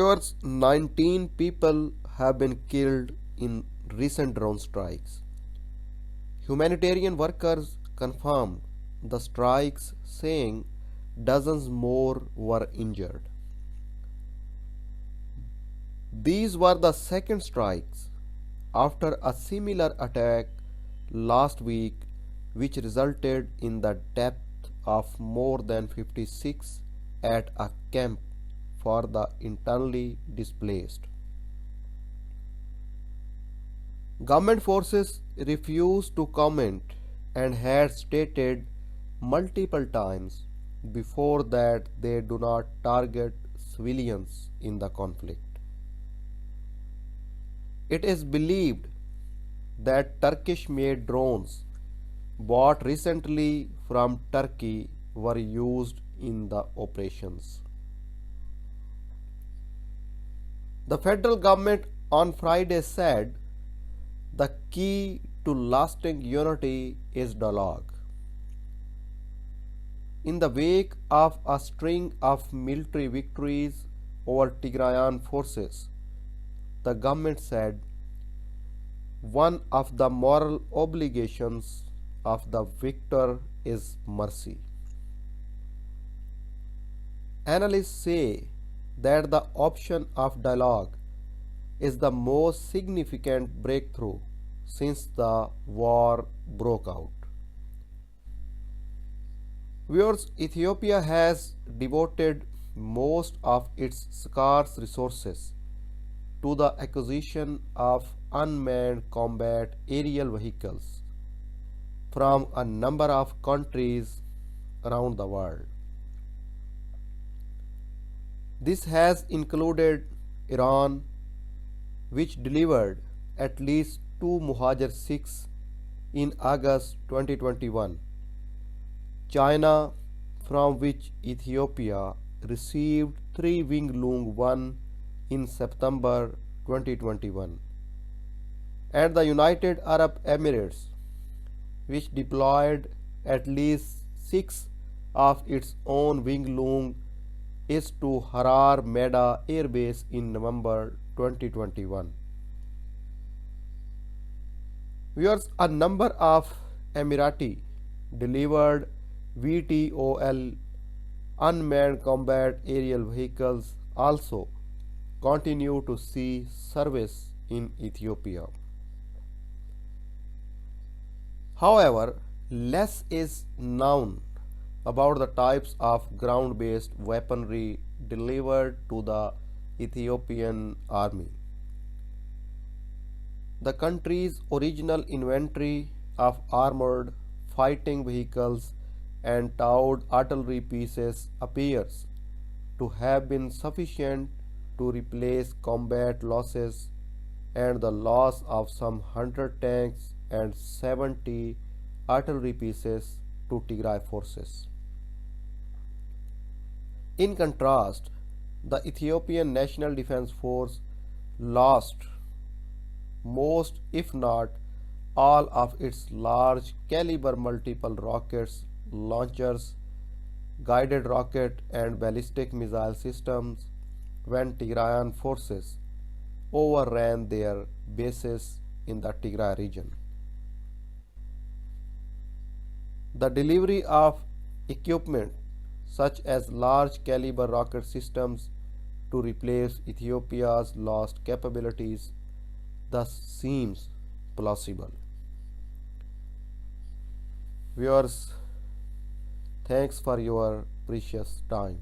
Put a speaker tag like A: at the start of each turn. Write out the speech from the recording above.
A: Viewers, 19 people have been killed in recent drone strikes. Humanitarian workers confirmed the strikes, saying dozens more were injured. These were the second strikes after a similar attack last week, which resulted in the death of more than 56 at a camp for the internally displaced. Government forces refused to comment and had stated multiple times before that they do not target civilians in the conflict. It is believed that Turkish made drones bought recently from Turkey were used in the operations. The federal government on Friday said the key to lasting unity is dialogue. In the wake of a string of military victories over Tigrayan forces, the government said one of the moral obligations of the victor is mercy. Analysts say that the option of dialogue is the most significant breakthrough since the war broke out. Viewers, Ethiopia has devoted most of its scarce resources to the acquisition of unmanned combat aerial vehicles from a number of countries around the world. This has included Iran, which delivered at least two Muhajir 6 in August 2021, China, from which Ethiopia received three Wing Lung 1 in September 2021, and the United Arab Emirates, which deployed at least 6 of its own Wing Lung is to Harar Meda Air Base in November 2021. Viewers, a number of Emirati delivered VTOL unmanned combat aerial vehicles also continue to see service in Ethiopia. However, less is known about the types of ground-based weaponry delivered to the Ethiopian army. The country's original inventory of armored fighting vehicles and towed artillery pieces appears to have been sufficient to replace combat losses and the loss of some 100 tanks and 70 artillery pieces to Tigray forces. In contrast, the Ethiopian National Defense Force lost most, if not all, of its large caliber multiple rockets, launchers, guided rocket and ballistic missile systems when Tigrayan forces overran their bases in the Tigray region. The delivery of equipment such as large caliber rocket systems to replace Ethiopia's lost capabilities thus seems plausible. Viewers, thanks for your precious time.